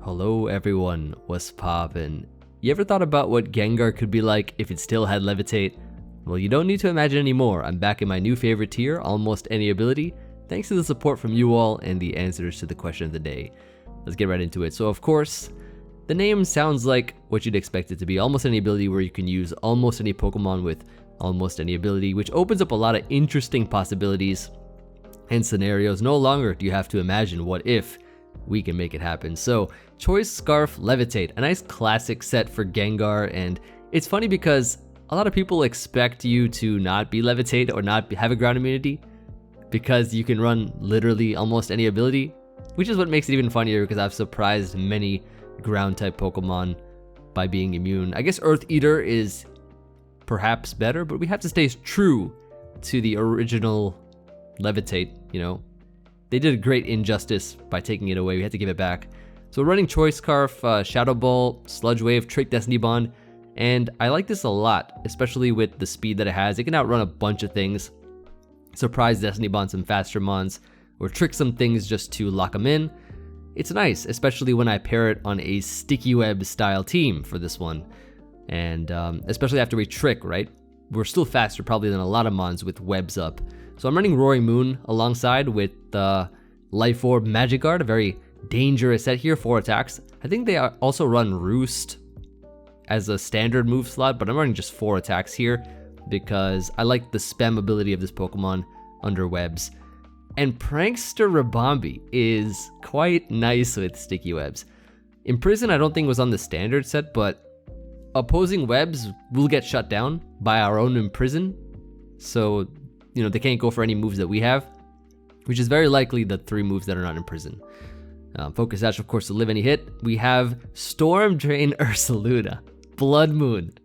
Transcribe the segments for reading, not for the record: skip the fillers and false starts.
Hello everyone, what's poppin'? You ever thought about what Gengar could be like if it still had Levitate? Well, you don't need to imagine anymore. I'm back in my new favorite tier, almost any ability, thanks to the support from you all and the answers to the question of the day. Let's get right into it. So of course, the name sounds like what you'd expect it to be, almost any ability where you can use almost any Pokemon with almost any ability, which opens up a lot of interesting possibilities and scenarios. No longer do you have to imagine what if, we can make it happen. So Choice Scarf Levitate, a nice classic set for Gengar, and it's funny because a lot of people expect you to not be Levitate or not have a ground immunity because you can run literally almost any ability, which is what makes it even funnier because I've surprised many ground type Pokemon by being immune. I guess Earth Eater is perhaps better, but we have to stay true to the original Levitate, you know. They did a great injustice by taking it away. We had to give it back. So running Choice Scarf, Shadow Ball, Sludge Wave, Trick Destiny Bond, and I like this a lot, especially with the speed that it has. It can outrun a bunch of things, surprise Destiny Bond some faster mons, or trick some things just to lock them in. It's nice, especially when I pair it on a Sticky Web style team for this one. And especially after we trick, right? We're still faster probably than a lot of mons with webs up. So I'm running Roaring Moon alongside with Life Orb Magic Guard, a very dangerous set here, 4 attacks. I think they also run Roost as a standard move slot, but I'm running just 4 attacks here because I like the spam ability of this Pokemon under webs. And Prankster Ribombee is quite nice with sticky webs. Imprison I don't think was on the standard set, but opposing webs will get shut down by our own Imprison. So, you know, they can't go for any moves that we have, which is very likely the 3 moves that are not in prison. Focus Sash, of course, to live any hit. We have Storm Drain Ursaluna-Bloodmoon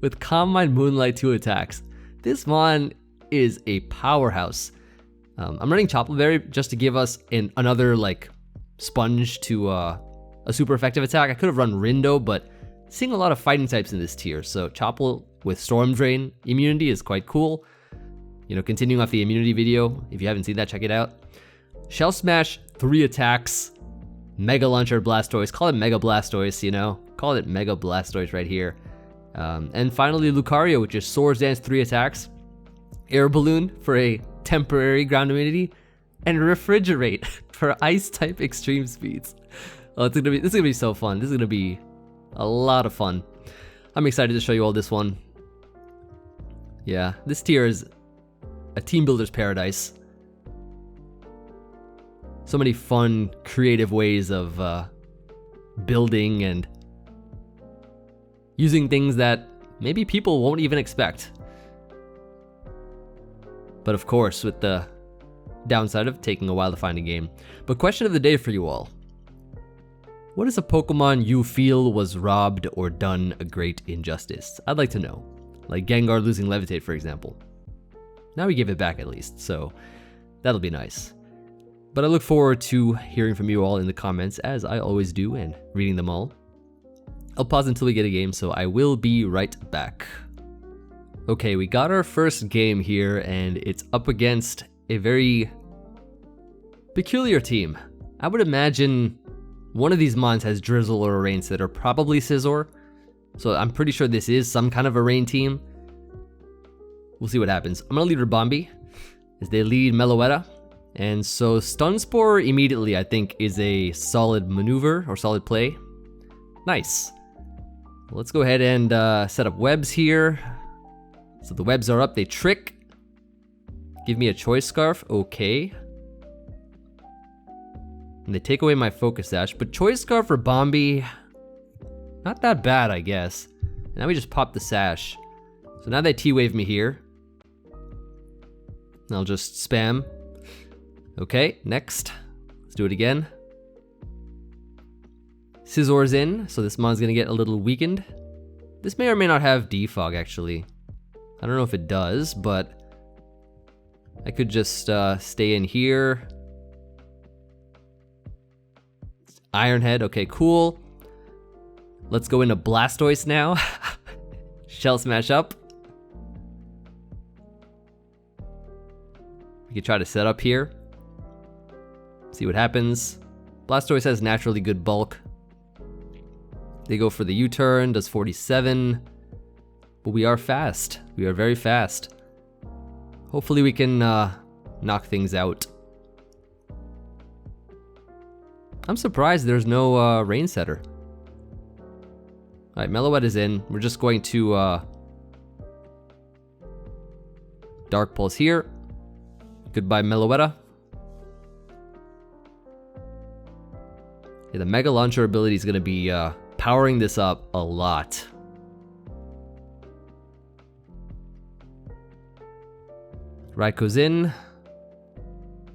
with Calm Mind Moonlight 2 attacks. This mon is a powerhouse. I'm running Chople Berry just to give us another like sponge to a super effective attack. I could have run Rindo, but seeing a lot of fighting types in this tier, so Chople with Storm Drain immunity is quite cool. You know, continuing off the immunity video, if you haven't seen that, check it out. Shell Smash, 3 attacks. Mega Launcher Blastoise, call it Mega Blastoise, you know? Call it Mega Blastoise right here. And finally Lucario, which is Swords Dance, 3 attacks. Air Balloon for a temporary ground immunity. And Refrigerate for Ice type extreme speeds. Oh, this is gonna be so fun. This is gonna be a lot of fun. I'm excited to show you all this one. Yeah, this tier is a team builder's paradise. So many fun, creative ways of building and using things that maybe people won't even expect. But of course, with the downside of taking a while to find a game. But question of the day for you all. What is a Pokemon you feel was robbed or done a great injustice? I'd like to know. Like Gengar losing Levitate, for example. Now we give it back at least, so that'll be nice. But I look forward to hearing from you all in the comments, as I always do, and reading them all. I'll pause until we get a game, so I will be right back. Okay, we got our first game here, and it's up against a very peculiar team. I would imagine one of these mons has Drizzle or a Rain that are probably Scizor, so I'm pretty sure this is some kind of a Rain team. We'll see what happens. I'm gonna lead Ribombee as they lead Meloetta. And so Stun Spore immediately, I think, is a solid maneuver or solid play. Nice. Let's go ahead and set up webs here. So the webs are up, they trick. Give me a Choice Scarf, okay. And they take away my Focus Sash, but Choice Scarf Ribombee, not that bad, I guess. Now we just pop the Sash. So now they T-Wave me here. And I'll just spam. Okay, next. Let's do it again. Scizor's in, so this mon's gonna get a little weakened. This may or may not have Defog, actually. I don't know if it does, but I could just stay in here. Iron Head, okay, cool. Let's go into Blastoise now. Shell Smash up. We could try to set up here. See what happens. Blastoise has naturally good bulk. They go for the U-turn, does 47. But we are fast. We are very fast. Hopefully we can knock things out. I'm surprised there's no rain setter. Alright, Meloetta is in. We're just going to Dark Pulse here. Goodbye, Meloetta. Yeah, the Mega Launcher ability is going to be powering this up a lot. Raikou in.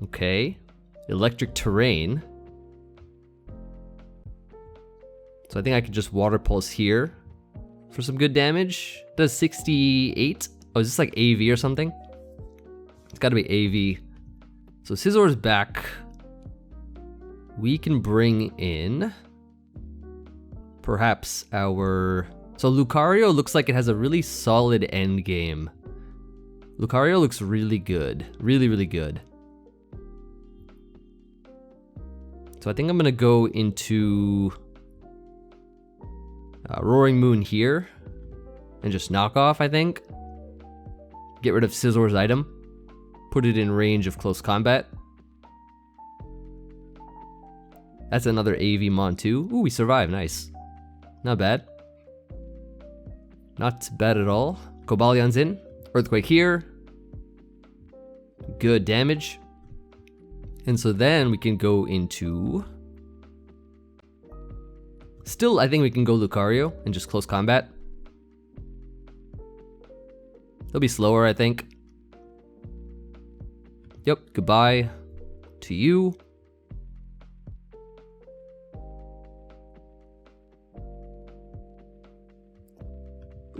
Okay. Electric Terrain. So I think I could just Water Pulse here for some good damage. Does 68. Oh, is this like AV or something? It's gotta be AV. So Scissor's back. We can bring in perhaps our... So Lucario looks like it has a really solid end game. Lucario looks really good. Really, really good. So I think I'm gonna go into Roaring Moon here and just knock off, I think. Get rid of Scissor's item. Put it in range of close combat. That's another AV Mon too. Ooh, we survived, nice. Not bad. Not bad at all. Cobalion's in. Earthquake here. Good damage. And so then we can go into... Still, I think we can go Lucario and just close combat. He'll be slower, I think. Yep, goodbye to you.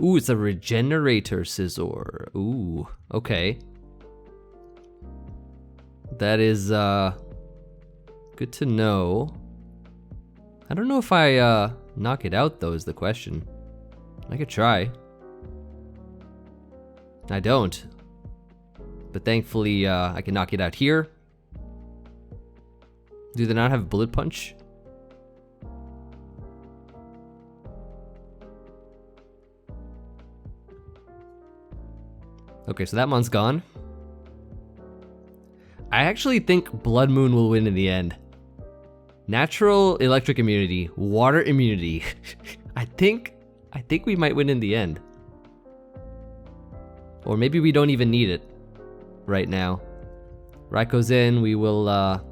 Ooh, it's a Regenerator Scizor. Ooh, okay. That is good to know. I don't know if I knock it out though is the question. I could try. I don't. But thankfully I can knock it out here. Do they not have Bullet Punch? Okay, so that one's gone. I actually think Blood Moon will win in the end. Natural electric immunity, water immunity. I think we might win in the end. Or maybe we don't even need it right now. Raikou's in, we will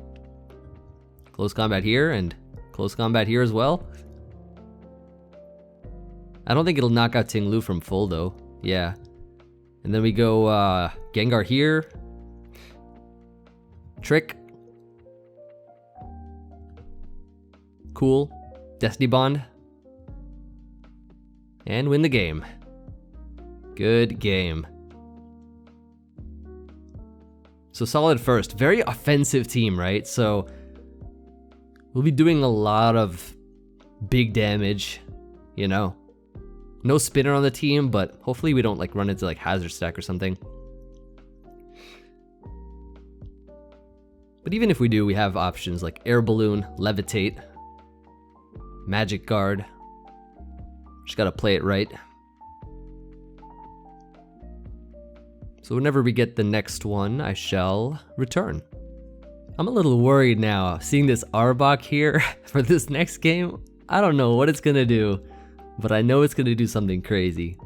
close combat here and close combat here as well. I don't think it'll knock out Ting-Lu from full though. Yeah. And then we go Gengar here. Trick. Cool. Destiny Bond. And win the game. Good game. So solid first. Very offensive team, right? So we'll be doing a lot of big damage, you know. No spinner on the team, but hopefully we don't like run into like Hazard Stack or something. But even if we do, we have options like Air Balloon, Levitate, Magic Guard. Just gotta play it right. So whenever we get the next one, I shall return. I'm a little worried now, seeing this Arbok here for this next game. I don't know what it's gonna do, but I know it's gonna do something crazy.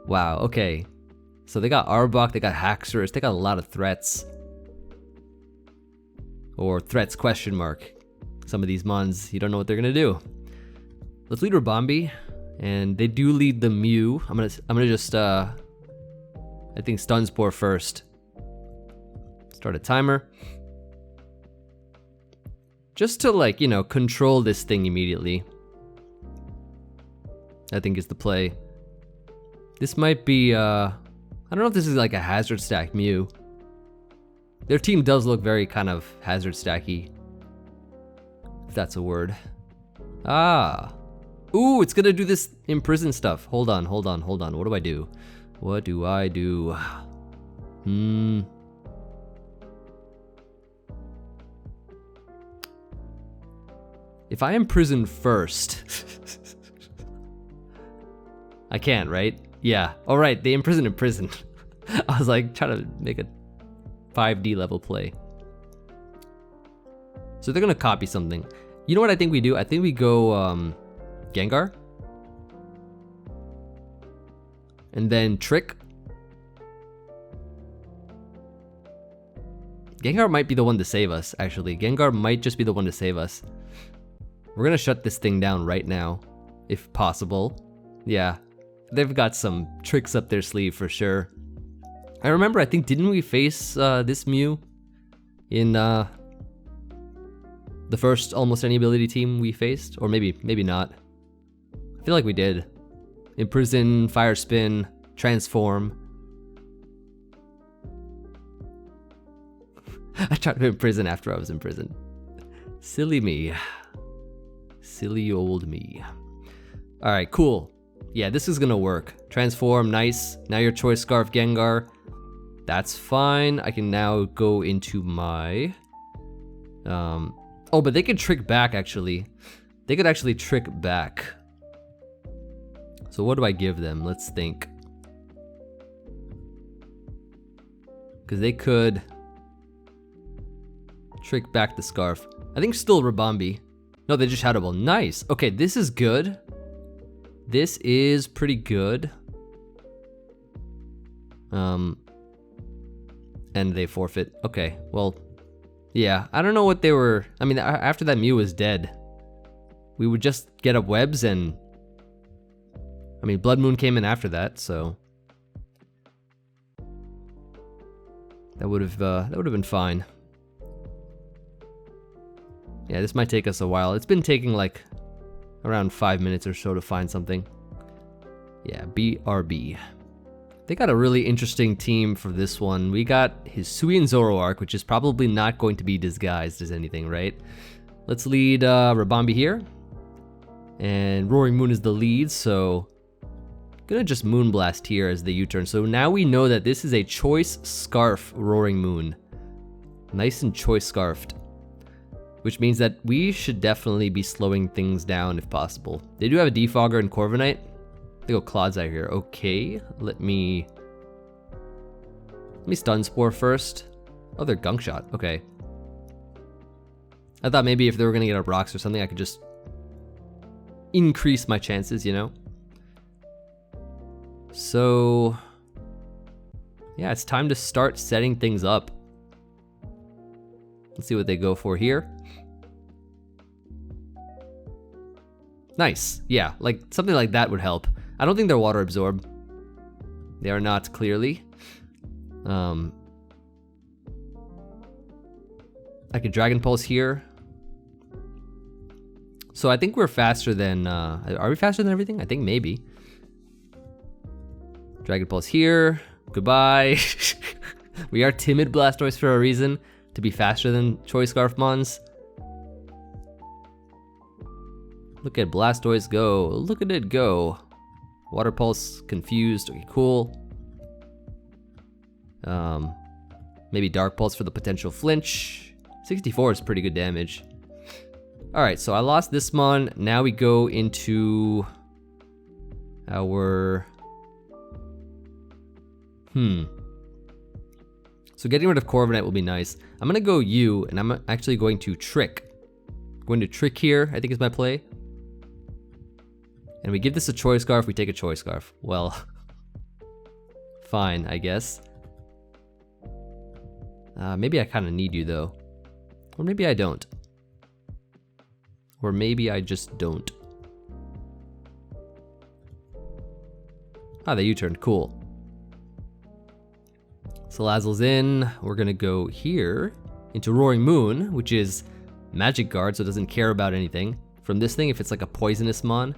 Wow, okay. So they got Arbok, they got Haxorus, they got a lot of threats. Or threats question mark. Some of these mons, you don't know what they're gonna do. Let's lead Ribombee, and they do lead the Mew. I'm gonna just I think Stun Spore first. Start a timer. Just to like, you know, control this thing immediately. I think is the play. This might be I don't know if this is like a Hazard Stack Mew. Their team does look very kind of Hazard Stacky, if that's a word. Ah. Ooh, it's gonna do this imprison stuff. Hold on. What do I do? What do I do? If I imprison first... I can't, right? Yeah. All right, they imprison. I was like trying to make a 5D level play. So they're gonna copy something. You know what I think we do? I think we go Gengar. And then Trick. Gengar might be the one to save us, actually. Gengar might just be the one to save us. We're gonna shut this thing down right now, if possible. Yeah, they've got some tricks up their sleeve for sure. I remember, I think, didn't we face this Mew in the first almost any ability team we faced? Or maybe not. I feel like we did. Imprison, Fire Spin, Transform. I tried to imprison after I was imprisoned. Silly me. Silly old me. Alright, cool. Yeah, this is gonna work. Transform, nice. Now your Choice Scarf Gengar. That's fine. I can now go into my... Oh, but they could trick back, actually. They could actually trick back. So what do I give them? Let's think. Because they could trick back the Scarf. I think still Ribombee. No, they just Shadow Ball. Nice. Okay, this is good. This is pretty good. And they forfeit. Okay, well, yeah. I don't know what they were... I mean, after that Mew was dead, we would just get up webs and... I mean, Bloodmoon came in after that, so... That would have been fine. Yeah, this might take us a while. It's been taking like around 5 minutes or so to find something. Yeah, BRB. They got a really interesting team for this one. We got Hisui and Zoroark, which is probably not going to be disguised as anything, right? Let's lead Ribombee here. And Roaring Moon is the lead, so... Gonna just Moonblast here as the U-turn. So now we know that this is a Choice Scarf Roaring Moon. Nice and Choice Scarfed. Which means that we should definitely be slowing things down if possible. They do have a Defogger and Corviknight. They go Clodsire here. Okay, let me Stun Spore first. Oh, they're Gunk Shot. Okay. I thought maybe if they were gonna get up rocks or something, I could just increase my chances, you know? So, yeah, it's time to start setting things up. Let's see what they go for here. Nice. Yeah, like something like that would help. I don't think they're Water Absorb. They are not, clearly. I could Dragon Pulse here. So I think we're faster than... are we faster than everything? I think maybe. Dragon Pulse here. Goodbye. We are timid Blastoise for a reason. To be faster than Choice Scarf Mons. Look at Blastoise go. Look at it go. Water Pulse, confused. Okay, cool. Maybe Dark Pulse for the potential flinch. 64 is pretty good damage. Alright, so I lost this Mon. Now we go into our... So getting rid of Corviknight will be nice. I'm gonna go U, and I'm actually going to Trick. Going to Trick here, I think is my play. And we give this a Choice Scarf, we take a Choice Scarf. Well, fine, I guess. Maybe I kind of need you though. Or maybe I don't. Or maybe I just don't. Ah, the U-turn, cool. Salazzle's in. We're gonna go here into Roaring Moon, which is Magic Guard, so it doesn't care about anything. From this thing, if it's like a poisonous Mon.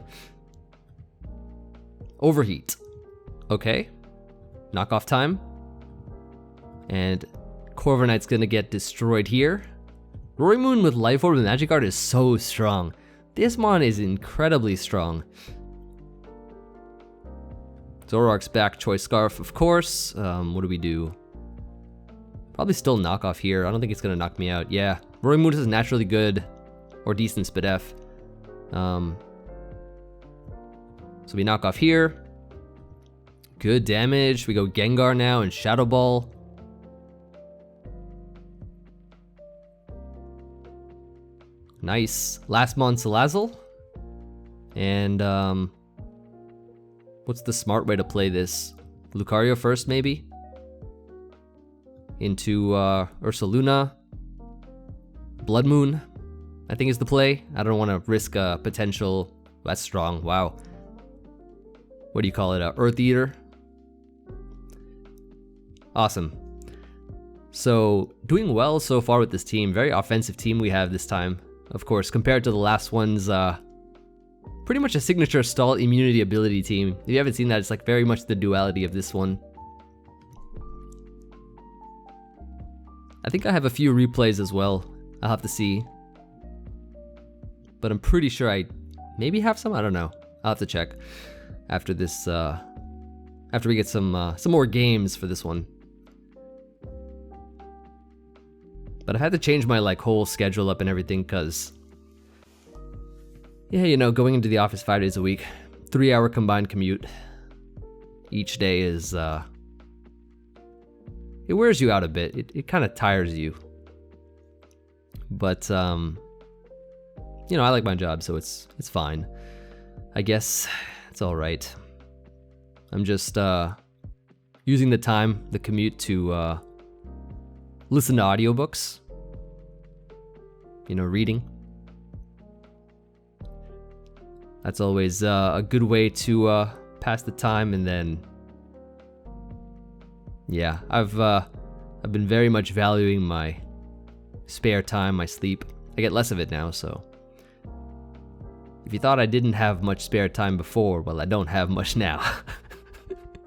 Overheat. Okay. Knockoff time. And Corviknight's gonna get destroyed here. Roaring Moon with Life Orb and Magic Guard is so strong. This Mon is incredibly strong. Zoroark's back, Choice Scarf, of course. What do we do? Probably still knock off here. I don't think it's gonna knock me out. Yeah, Roaring Moon is naturally good or decent Spidef. So we knock off here. Good damage. We go Gengar now and Shadow Ball. Nice. Last mon Salazzle. And what's the smart way to play this? Lucario first, maybe? Into Ursaluna-Bloodmoon, I think is the play. I don't want to risk a potential... That's strong, wow. What do you call it, Earth Eater? Awesome. So, doing well so far with this team. Very offensive team we have this time. Of course, compared to the last one's pretty much a signature stall immunity ability team. If you haven't seen that, it's like very much the duality of this one. I think I have a few replays as well. I'll have to see. But I'm pretty sure I maybe have some, I don't know. I'll have to check after this, after we get some more games for this one. But I had to change my like whole schedule up and everything because, yeah, you know, going into the office 5 days a week, 3-hour combined commute each day is, it wears you out a bit. It kind of tires you. But, you know, I like my job, so it's fine. I guess it's all right. I'm just using the time, the commute, to listen to audiobooks. You know, reading. That's always a good way to pass the time, and then, yeah, I've been very much valuing my spare time, my sleep. I get less of it now, so if you thought I didn't have much spare time before, well, I don't have much now.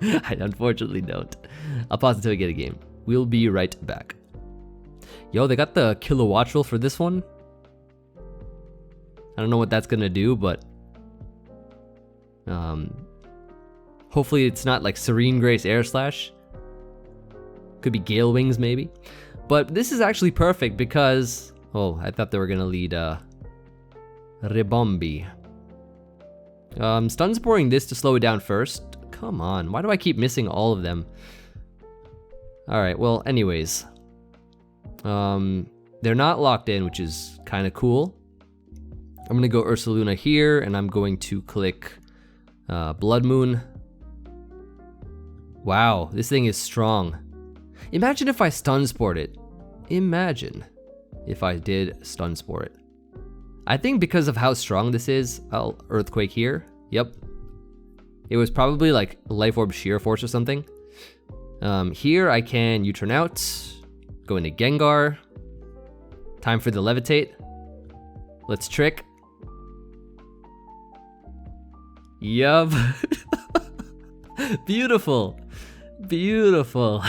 I unfortunately don't. I'll pause until we get a game. We'll be right back. Yo, they got the Kilowattrel for this one. I don't know what that's gonna do, but hopefully it's not like Serene Grace Air Slash. Could be Gale Wings maybe. But this is actually perfect because, oh, I thought they were gonna lead Ribombee. Stun Sporing this to slow it down first. Come on, why do I keep missing all of them? Alright, well, anyways. They're not locked in, which is kind of cool. I'm gonna go Ursaluna here, and I'm going to click Bloodmoon. Wow, this thing is strong. Imagine if I Stun Sport it. Imagine if I did Stun Sport it. I think because of how strong this is, I'll Earthquake here. Yep. It was probably like Life Orb Sheer Force or something. Here I can U-turn out, go into Gengar. Time for the Levitate. Let's Trick. Yup. Beautiful. Beautiful.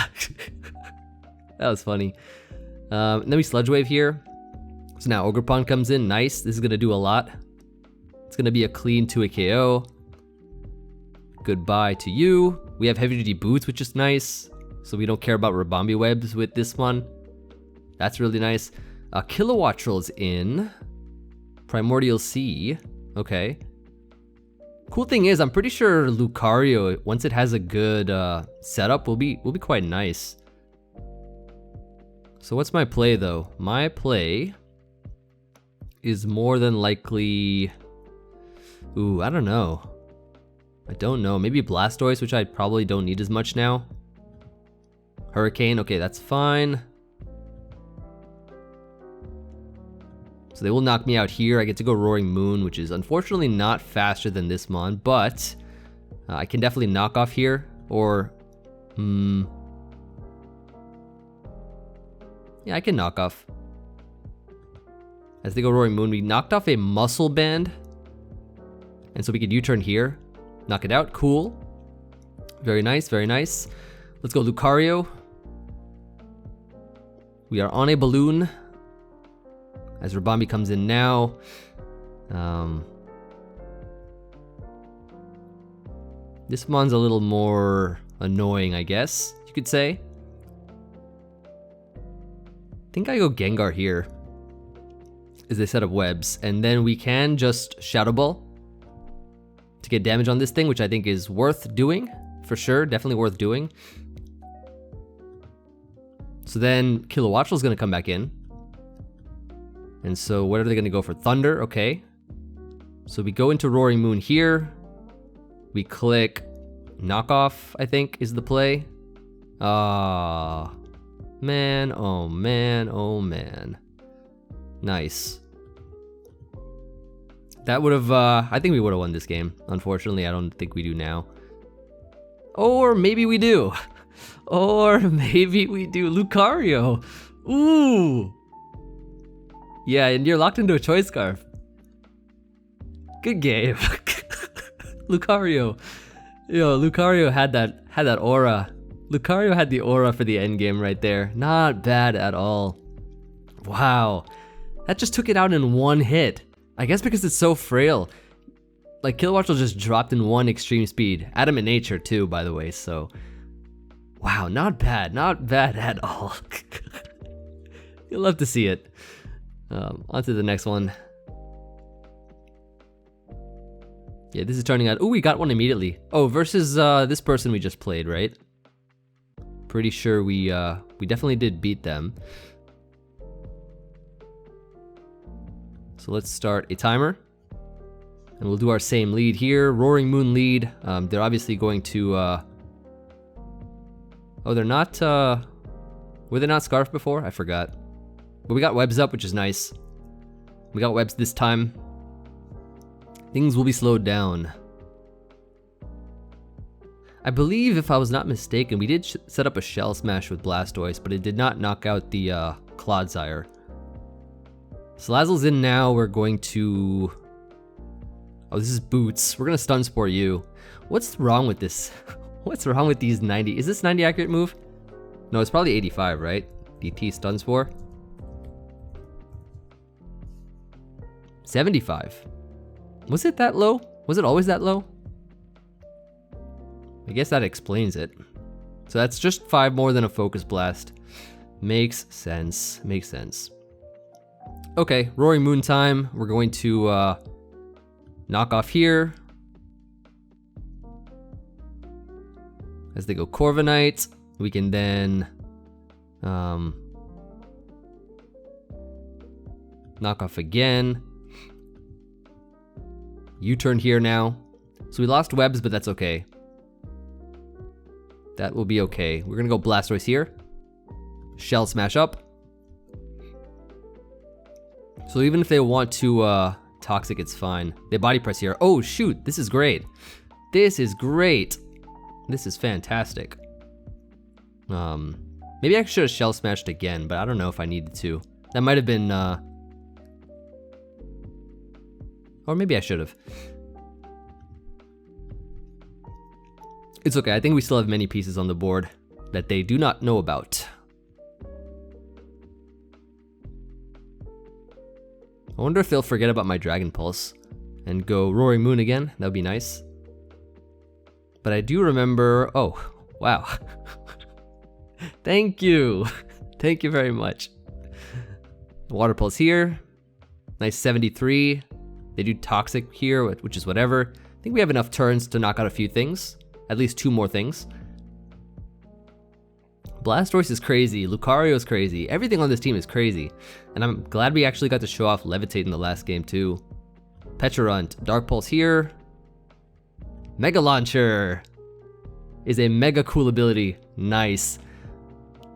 That was funny. Then we Sludge Wave here. So now Ogerpon comes in, nice. This is gonna do a lot. It's gonna be a clean 2 KO. Goodbye to you. We have Heavy Duty Boots, which is nice. So we don't care about Ribombee Webs with this one. That's really nice. Kilowattrel's in. Primordial Sea. Okay. Cool thing is, I'm pretty sure Lucario, once it has a good setup, will be quite nice. So what's my play though? My play is more than likely... Ooh, I don't know. I don't know. Maybe Blastoise, which I probably don't need as much now. Hurricane, okay, that's fine. So they will knock me out here. I get to go Roaring Moon, which is unfortunately not faster than this mon, but I can definitely knock off here, or... yeah, I can knock off. As they go Roaring Moon, we knocked off a Muscle Band, and so we could U-turn here, knock it out, cool. Very nice, very nice. Let's go Lucario. We are on a balloon. As Ribombee comes in now. This mon's a little more annoying, I guess, you could say. I think I go Gengar here. is they set up webs, and then we can just Shadow Ball to get damage on this thing, which I think is worth doing, for sure, definitely worth doing. So then Kilowattrel is going to come back in. And so what are they going to go for? Thunder, okay. So we go into Roaring Moon here. We click Knockoff, I think, is the play. Ah, man, oh man, oh man. Nice. That would have, I think we would have won this game. Unfortunately, I don't think we do now. Or maybe we do. Or maybe we do. Lucario. Ooh. Yeah, and you're locked into a Choice Scarf. Good game. Lucario. Yo, Lucario had that aura. Lucario had the aura for the endgame right there. Not bad at all. Wow. That just took it out in one hit. I guess because it's so frail. Like, Kilowattrel just dropped in one extreme speed. Adamant nature too, by the way, so. Wow, not bad at all. You'll love to see it. On to the next one. Yeah, this is turning out, ooh, we got one immediately. Oh, versus this person we just played, right? Pretty sure we definitely did beat them. So let's start a timer. And we'll do our same lead here. Roaring Moon lead. They're obviously going to, oh, they're not, were they not Scarf before? I forgot. But we got webs up, which is nice. We got webs this time. Things will be slowed down. I believe, if I was not mistaken, we did set up a Shell Smash with Blastoise, but it did not knock out the Clodsire. Salazzle's in now. We're going to... Oh, this is Boots. We're going to Stun Spore you. What's wrong with this? What's wrong with these 90? Is this 90 accurate move? No, it's probably 85, right? DT Stun Spore. 75. Was it that low? Was it always that low? I guess that explains it. So that's just 5 more than a Focus Blast. Makes sense. Makes sense. Okay, Roaring Moon time. We're going to knock off here. As they go Corviknight, we can then knock off again. U-turn here now. So we lost webs, but that's okay. That will be okay. We're gonna go Blastoise here. Shell Smash up. So even if they want to Toxic, it's fine. They Body Press here. Oh shoot, this is great. This is great. This is fantastic. Maybe I should have Shell Smashed again, but I don't know if I needed to. That might have been, or maybe I should have. It's okay, I think we still have many pieces on the board that they do not know about. I wonder if they'll forget about my Dragon Pulse and go Roaring Moon again. That would be nice. But I do remember, oh, wow. Thank you. Thank you very much. Water Pulse here. Nice 73. They do Toxic here, which is whatever. I think we have enough turns to knock out a few things. At least 2 more things. Blastoise is crazy. Lucario is crazy. Everything on this team is crazy. And I'm glad we actually got to show off Levitate in the last game too. Pecharunt. Dark Pulse here. Mega Launcher is a mega cool ability. Nice.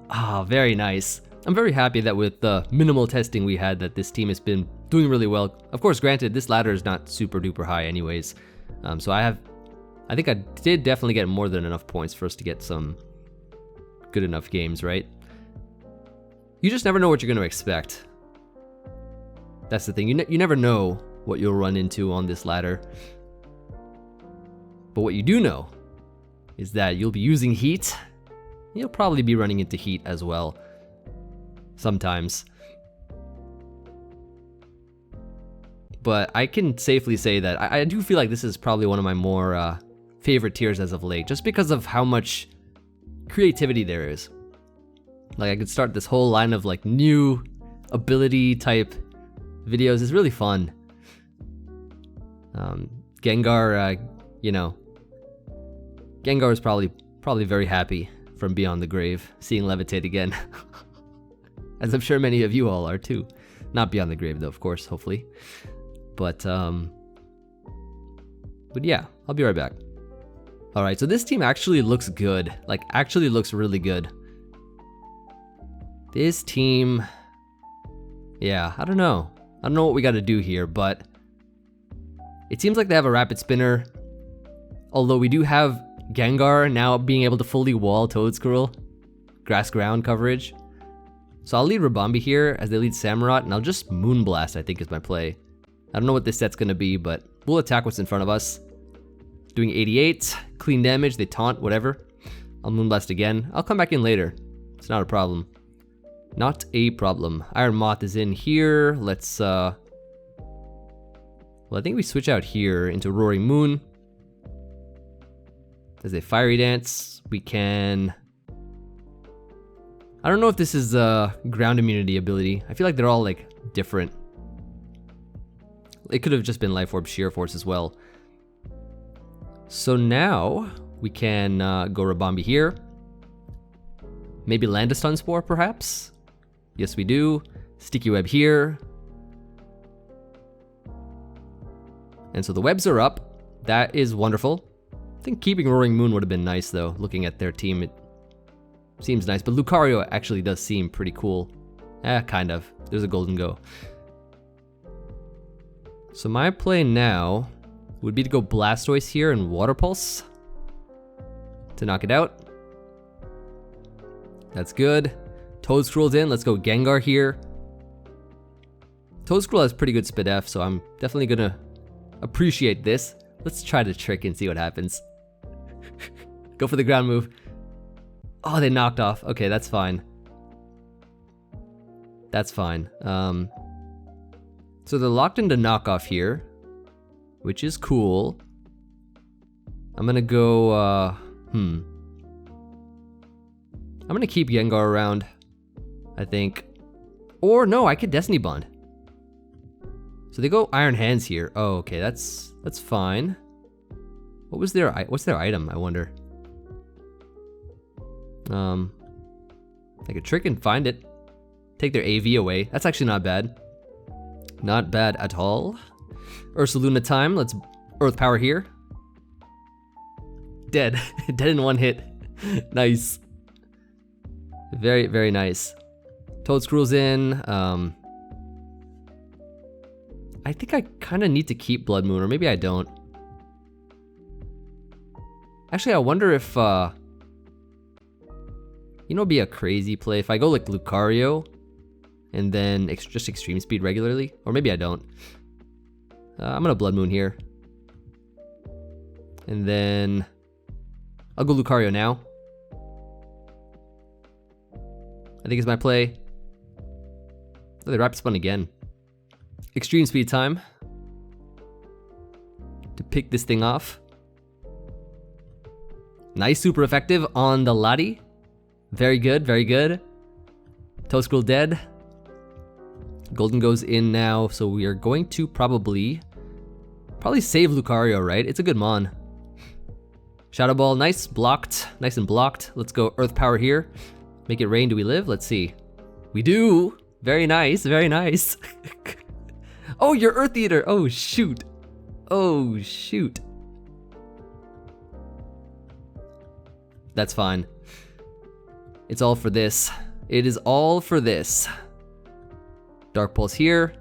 Ah, very nice. I'm very happy that with the minimal testing we had that this team has been doing really well. Of course, granted, this ladder is not super duper high anyways. So I think I did definitely get more than enough points for us to get some good enough games, right? You just never know what you're going to expect. That's the thing. You never know what you'll run into on this ladder. But what you do know is that you'll be using heat. You'll probably be running into heat as well. Sometimes. But I can safely say that I do feel like this is probably one of my more favorite tiers as of late, just because of how much creativity there is. Like, I could start this whole line of like new ability type videos is really fun. Gengar, you know, Gengar is probably very happy from beyond the grave, seeing Levitate again. As I'm sure many of you all are too. Not beyond the grave though, of course, hopefully. But yeah, I'll be right back. Alright, so this team actually looks good. Like, actually looks really good. This team... yeah, I don't know. I don't know what we gotta do here, but... it seems like they have a rapid spinner. Although we do have Gengar now being able to fully wall Toedscruel. Grass ground coverage. So I'll lead Ribombee here as they lead Samurott, and I'll just Moonblast, I think is my play. I don't know what this set's gonna be, but we'll attack what's in front of us. Doing 88, clean damage, they taunt, whatever. I'll Moonblast again. I'll come back in later. It's not a problem. Not a problem. Iron Moth is in here. Let's, well, I think we switch out here into Roaring Moon. As a Fiery Dance, we can... I don't know if this is a ground immunity ability. I feel like they're all, like, different. It could have just been Life Orb Sheer Force as well. So now, we can go Ribombee here. Maybe land a Stun Spore, perhaps? Yes, we do. Sticky Web here. And so the webs are up. That is wonderful. I think keeping Roaring Moon would have been nice, though. Looking at their team, it seems nice. But Lucario actually does seem pretty cool. Kind of. There's a Golden Go. So my play now would be to go Blastoise here and Water Pulse to knock it out. That's good. Toedscruel's in. Let's go Gengar here. Toedscruel has pretty good Spit F, so I'm definitely gonna appreciate this. Let's try to trick and see what happens. Go for the ground move. Oh, they knocked off. Okay, that's fine. That's fine. So they're locked into knockoff here, which is cool. I'm gonna go, I'm gonna keep Gengar around, I think. Or no, I could Destiny Bond. So they go Iron Hands here. Oh, okay, that's fine. What's their item, I wonder? I could trick and find it. Take their AV away. That's actually not bad. Not bad at all. Ursaluna time. Let's Earth Power here. Dead. Dead in one hit. Nice. Very, very nice. Toedscruel's in. I think I kind of need to keep Blood Moon, or maybe I don't. Actually, I wonder if, you know, it'd be a crazy play if I go like Lucario and then just Extreme Speed regularly, or maybe I don't. I'm gonna Blood Moon here. And then I'll go Lucario now. I think it's my play. Oh, they Rapid Spun again. Extreme Speed time to pick this thing off. Nice, super effective on the Lati. Very good, very good. Toedscruel dead. Golden goes in now, so we are going to probably save Lucario, right? It's a good mon. Shadow Ball, nice, blocked, nice and blocked. Let's go Earth Power here. Make it rain, do we live? Let's see. We do! Very nice, very nice. Oh, you're Earth Eater! Oh, shoot. Oh, shoot. That's fine. It's all for this. It is all for this. Dark Pulse here.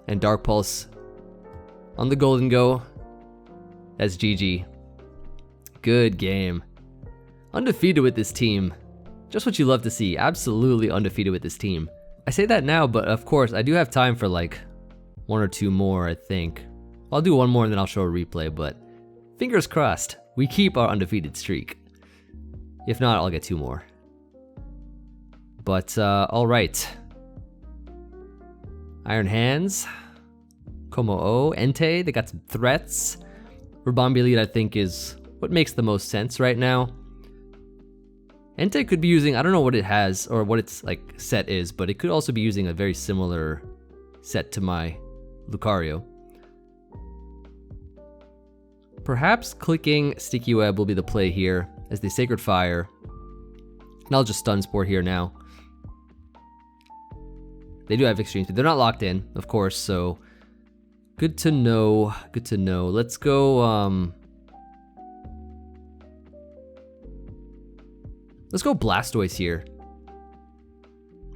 And Dark Pulse on the Golden Go. That's GG. Good game. Undefeated with this team. Just what you love to see. Absolutely undefeated with this team. I say that now, but of course, I do have time for like 1 or 2 more, I think. I'll do 1 more and then I'll show a replay, but fingers crossed, we keep our undefeated streak. If not, I'll get 2 more. But, alright. Iron Hands. Como-O, Entei, they got some threats. Ribombee lead, I think, is what makes the most sense right now. Entei could be using, I don't know what it has, or what its like set is, but it could also be using a very similar set to my Lucario. Perhaps clicking Sticky Web will be the play here as the Sacred Fire. And I'll just Stun Spore here now. They do have Extreme Speed. They're not locked in, of course, so good to know. Good to know. Let's go, let's go Blastoise here.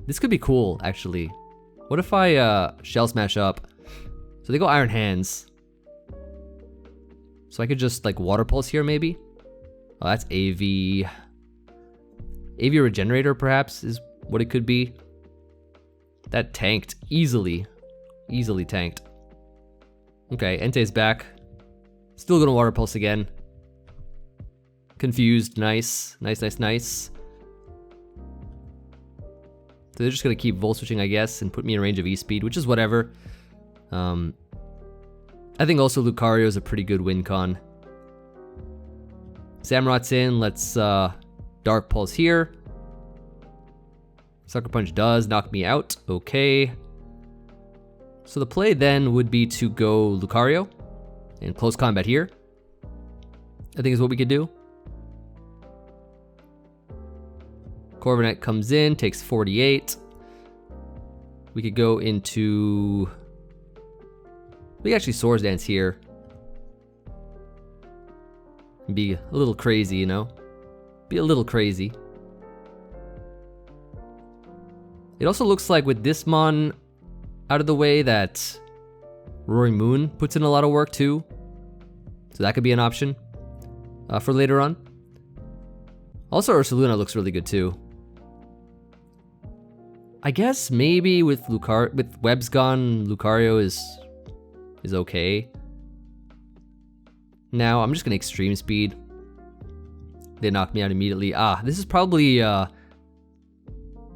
This could be cool, actually. What if I Shell Smash up? So they go Iron Hands. So I could just like Water Pulse here, maybe? Oh, that's AV. AV Regenerator, perhaps, is what it could be. That tanked easily. Easily tanked. Okay, Entei's back. Still gonna Water Pulse again. Confused, nice. Nice, nice, nice. So they're just gonna keep Volt Switching, I guess, and put me in range of E-Speed, which is whatever. I think also Lucario is a pretty good win con. Samurot's in, let's Dark Pulse here. Sucker Punch does knock me out, okay. So the play then would be to go Lucario and close combat here. I think is what we could do. Corviknight comes in, takes 48. We could go into... We could actually Swords Dance here. Be a little crazy, you know? Be a little crazy. It also looks like with this Mon out of the way that Roaring Moon puts in a lot of work too. So that could be an option for later on. Also Ursaluna looks really good too. I guess maybe with Webs gone, Lucario is okay. Now I'm just gonna Extreme Speed. They knock me out immediately. This is probably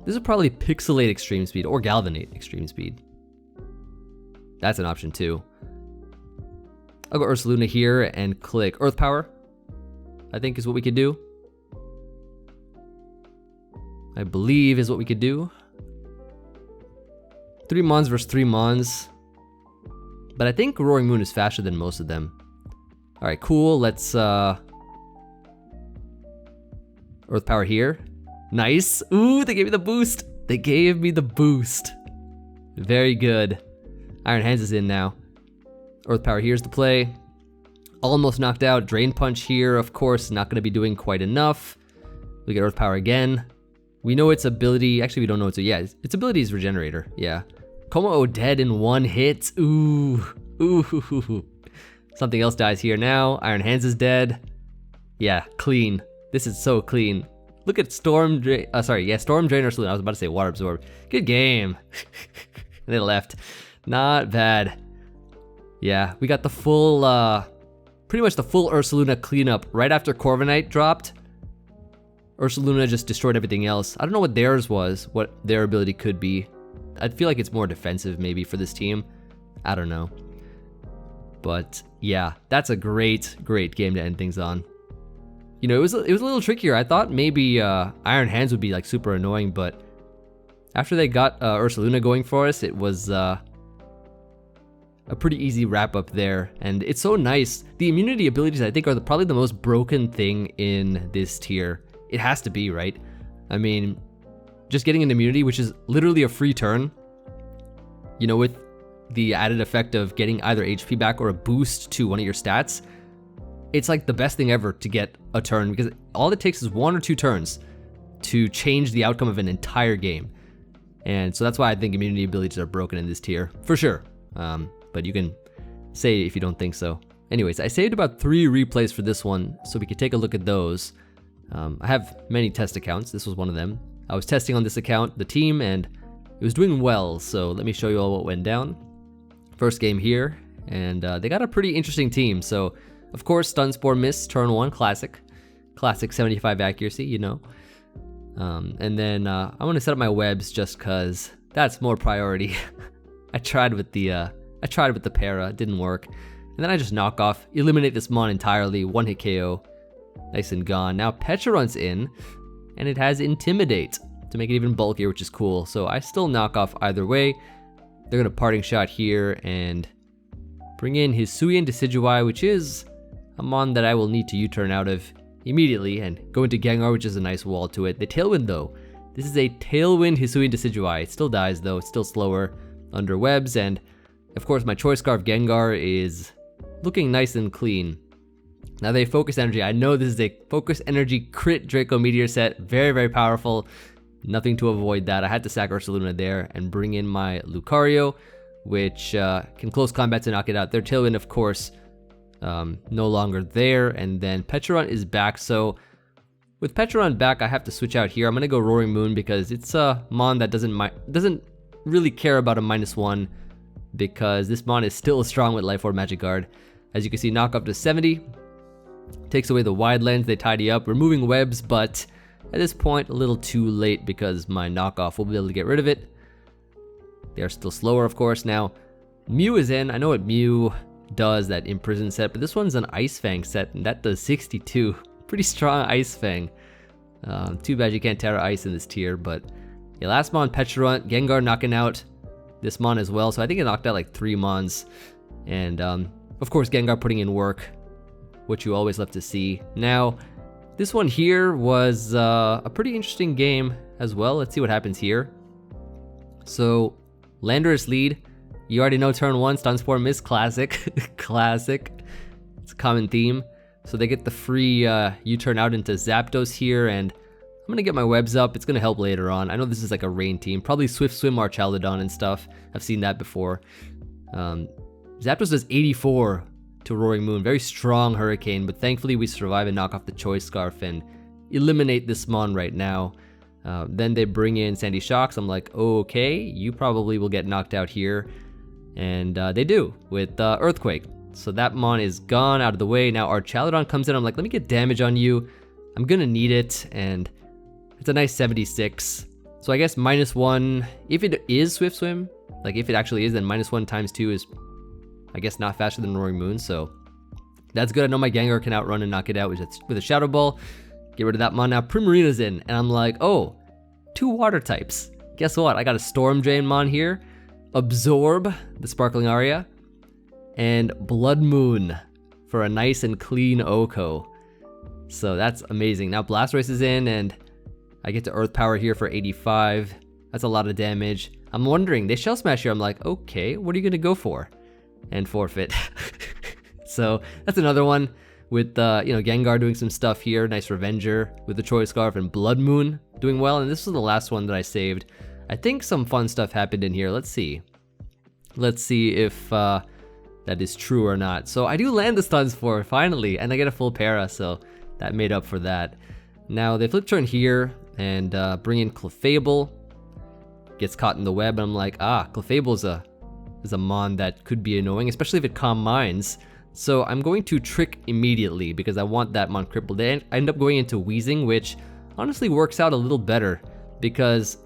Pixelate Extreme Speed or Galvanate Extreme Speed. That's an option too. I'll go Ursaluna here and click Earth Power. I think is what we could do. I believe is what we could do. 3 Mons versus 3 Mons. But I think Roaring Moon is faster than most of them. Alright, cool. Let's Earth Power here. Nice. Ooh, they gave me the boost. They gave me the boost. Very good. Iron Hands is in now. Earth Power here's the play. Almost knocked out. Drain Punch here, of course, not going to be doing quite enough. We get Earth Power again. We know its ability. Actually, we don't know its ability is Regenerator. Yeah. Como dead in 1 hit. Ooh. Ooh. Something else dies here now. Iron Hands is dead. Yeah, clean. This is so clean. Look at Storm Drain. Storm Drain Ursaluna. I was about to say Water Absorb. Good game. They left. Not bad. Yeah, we got the full, pretty much the full Ursaluna cleanup right after Corviknight dropped. Ursaluna just destroyed everything else. I don't know what theirs was, what their ability could be. I feel like it's more defensive maybe for this team. I don't know. But yeah, that's a great game to end things on. You know, it was a little trickier. I thought maybe Iron Hands would be like super annoying, but after they got Ursaluna going for us, it was a pretty easy wrap up there. And it's so nice. The immunity abilities I think are probably the most broken thing in this tier. It has to be, right? I mean, just getting an immunity, which is literally a free turn, you know, with the added effect of getting either HP back or a boost to one of your stats, it's like the best thing ever to get a turn, because all it takes is 1 or 2 turns to change the outcome of an entire game. And so that's why I think immunity abilities are broken in this tier, for sure. But you can say if you don't think so. Anyways, I saved about 3 replays for this one, so we could take a look at those. I have many test accounts. This was one of them. I was testing on this account, the team, and it was doing well. So let me show you all what went down. First game here, and they got a pretty interesting team. So, of course, Stun Spore missed turn 1, classic 75 accuracy, you know. And then I want to set up my webs just cause that's more priority. I tried with the para, it didn't work. And then I just knock off, eliminate this Mon entirely, 1-hit KO. Nice and gone. Now Pecharunt's in, and it has Intimidate to make it even bulkier, which is cool. So I still knock off either way. They're gonna Parting Shot here and bring in his Hisuian Decidueye, which is a mon that I will need to U-turn out of immediately and go into Gengar, which is a nice wall to it. The Tailwind though, this is a Tailwind Hisuian Decidueye. It still dies though, it's still slower under webs, and of course my Choice Scarf Gengar is looking nice and clean. Now they Focus Energy. I know this is a Focus Energy crit Draco Meteor set, very, very powerful. Nothing to avoid that. I had to sack Ursaluna there and bring in my Lucario, which can close combat to knock it out. Their Tailwind, of course, no longer there, and then Pecharunt is back. So with Pecharunt back, I have to switch out here. I'm gonna go Roaring Moon because it's a mon that doesn't really care about a -1 because this mon is still strong with Life Orb Magic Guard. As you can see, knock up to 70. Takes away the wide lens, they tidy up, removing webs, but at this point, a little too late because my knockoff will be able to get rid of it. They are still slower, of course. Now, Mew is in. I know what Mew does, that Imprison set, but this one's an Ice Fang set, and that does 62. Pretty strong Ice Fang. Too bad you can't Terra Ice in this tier, but yeah, last mon, Pecharunt, Gengar knocking out this mon as well, so I think it knocked out like 3 mons. And of course, Gengar putting in work, which you always love to see. Now, this one here was a pretty interesting game as well. Let's see what happens here. So, Landorus lead. You already know turn 1, Stun Spore miss, classic. Classic. It's a common theme. So they get the free U-turn out into Zapdos here, and I'm gonna get my webs up. It's gonna help later on. I know this is like a rain team. Probably Swift Swim or Chaladon and stuff. I've seen that before. Zapdos does 84 to Roaring Moon. Very strong Hurricane, but thankfully we survive and knock off the Choice Scarf and eliminate this mon right now. Then they bring in Sandy Shocks. I'm like, okay, you probably will get knocked out here. And they do with Earthquake. So that mon is gone out of the way. Now our Chaladon comes in. I'm like, let me get damage on you. I'm gonna need it, and it's a nice 76. So I guess -1, if it is Swift Swim, like if it actually is, then -1 times 2 is, I guess, not faster than Roaring Moon, so that's good. I know my Gengar can outrun and knock it out with a Shadow Ball. Get rid of that mon. Now Primarina's in, and I'm like, oh, 2 water types. Guess what? I got a Storm Drain mon here, Absorb, the Sparkling Aria, and Blood Moon for a nice and clean Oko. So that's amazing. Now Blastoise is in, and I get to Earth Power here for 85. That's a lot of damage. I'm wondering, they Shell Smash here. I'm like, okay, what are you gonna go for? And forfeit. So that's another one with Gengar doing some stuff here. Nice Revenger with the Choice Scarf, and Blood Moon doing well. And this was the last one that I saved. I think some fun stuff happened in here. Let's see. Let's see if that is true or not. So I do land the Stun Spore finally, and I get a full para, so that made up for that. Now they flip turn here and bring in Clefable. Gets caught in the web, and I'm like, Clefable is a mon that could be annoying, especially if it Calm Minds. So I'm going to Trick immediately because I want that mon crippled. I end up going into Wheezing, which honestly works out a little better because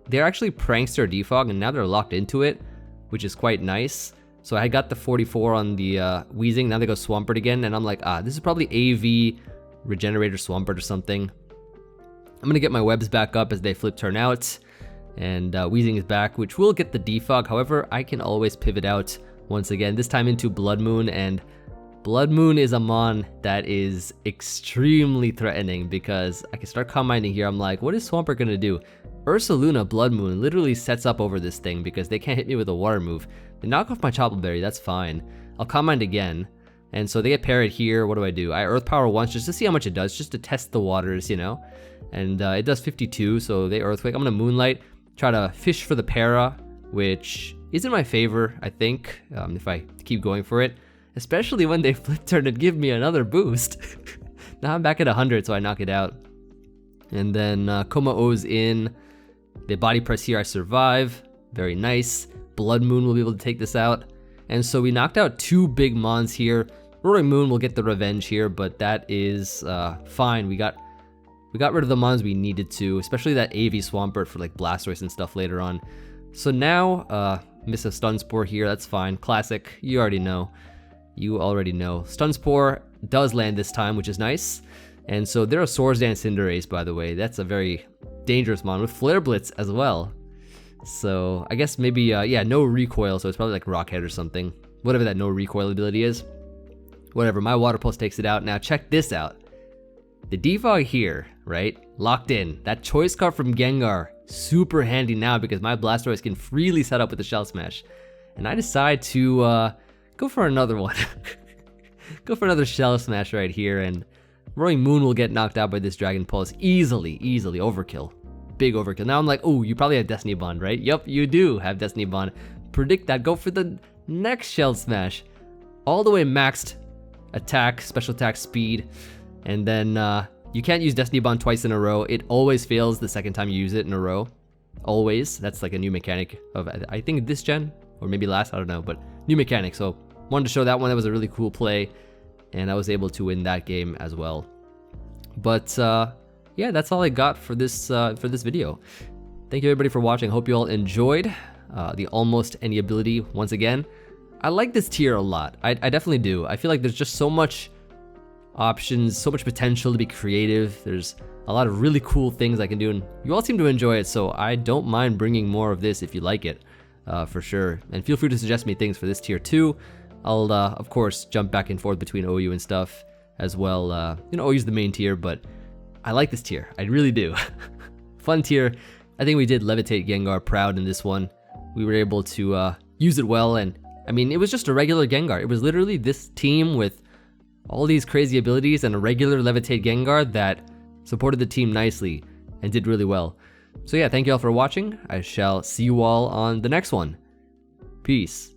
they're actually Prankster Defog, and now they're locked into it, which is quite nice. So I got the 44 on the Wheezing. Now they go Swampert again, and I'm like, this is probably AV Regenerator Swampert or something. I'm gonna get my webs back up as they flip turn out, and Wheezing is back, which will get the defog. However, I can always pivot out once again, this time into Blood Moon, and Blood Moon is a mon that is extremely threatening because I can start Calm Minding here. I'm like, what is Swampert gonna do? Ursaluna-Bloodmoon literally sets up over this thing because they can't hit me with a water move. They knock off my Chople Berry, that's fine. I'll Calm Mind again, and so they get parried here. What do? I Earth Power once just to see how much it does, just to test the waters, you know? And it does 52, so they Earthquake. I'm gonna Moonlight, try to fish for the para, which is in my favor, I think, if I keep going for it. Especially when they flip turn and give me another boost. Now I'm back at 100, so I knock it out. And then Komao-O's in. They Body Press here, I survive. Very nice. Blood Moon will be able to take this out. And so we knocked out 2 big mons here. Roaring Moon will get the revenge here, but that is fine. We got rid of the mons we needed to, especially that AV Swampert for like Blastoise and stuff later on. So now, miss a Stun Spore here, that's fine. Classic, you already know. You already know. Stun Spore does land this time, which is nice. And so they're a Swords Dance Cinderace, by the way. That's a very dangerous mon with Flare Blitz as well. So I guess maybe, yeah, no recoil, so it's probably like Rock Head or something. Whatever that no recoil ability is. Whatever, my Water Pulse takes it out. Now check this out. The Defog here, right? Locked in. That choice card from Gengar, super handy now because my Blastoise can freely set up with the Shell Smash. And I decide to go for another one. Go for another Shell Smash right here, and Roaring Moon will get knocked out by this Dragon Pulse easily, overkill. Big overkill. Now I'm like, oh, you probably have Destiny Bond, right? Yup, you do have Destiny Bond. Predict that. Go for the next Shell Smash. All the way maxed attack, special attack, speed. And then you can't use Destiny Bond twice in a row. It always fails the second time you use it in a row. Always. That's like a new mechanic of, I think, this gen. Or maybe last, I don't know. But new mechanic. So wanted to show that one. That was a really cool play. And I was able to win that game as well. But yeah, that's all I got for this video. Thank you everybody for watching. Hope you all enjoyed the almost any ability once again. I like this tier a lot. I definitely do. I feel like there's just so much options, so much potential to be creative. There's a lot of really cool things I can do, and you all seem to enjoy it, so I don't mind bringing more of this if you like it, for sure. And feel free to suggest me things for this tier too. I'll, of course, jump back and forth between OU and stuff as well. You know, OU's the main tier, but I like this tier. I really do. Fun tier. I think we did Levitate Gengar proud in this one. We were able to use it well, and I mean, it was just a regular Gengar. It was literally this team with all these crazy abilities and a regular Levitate Gengar that supported the team nicely and did really well. So yeah, thank you all for watching. I shall see you all on the next one. Peace.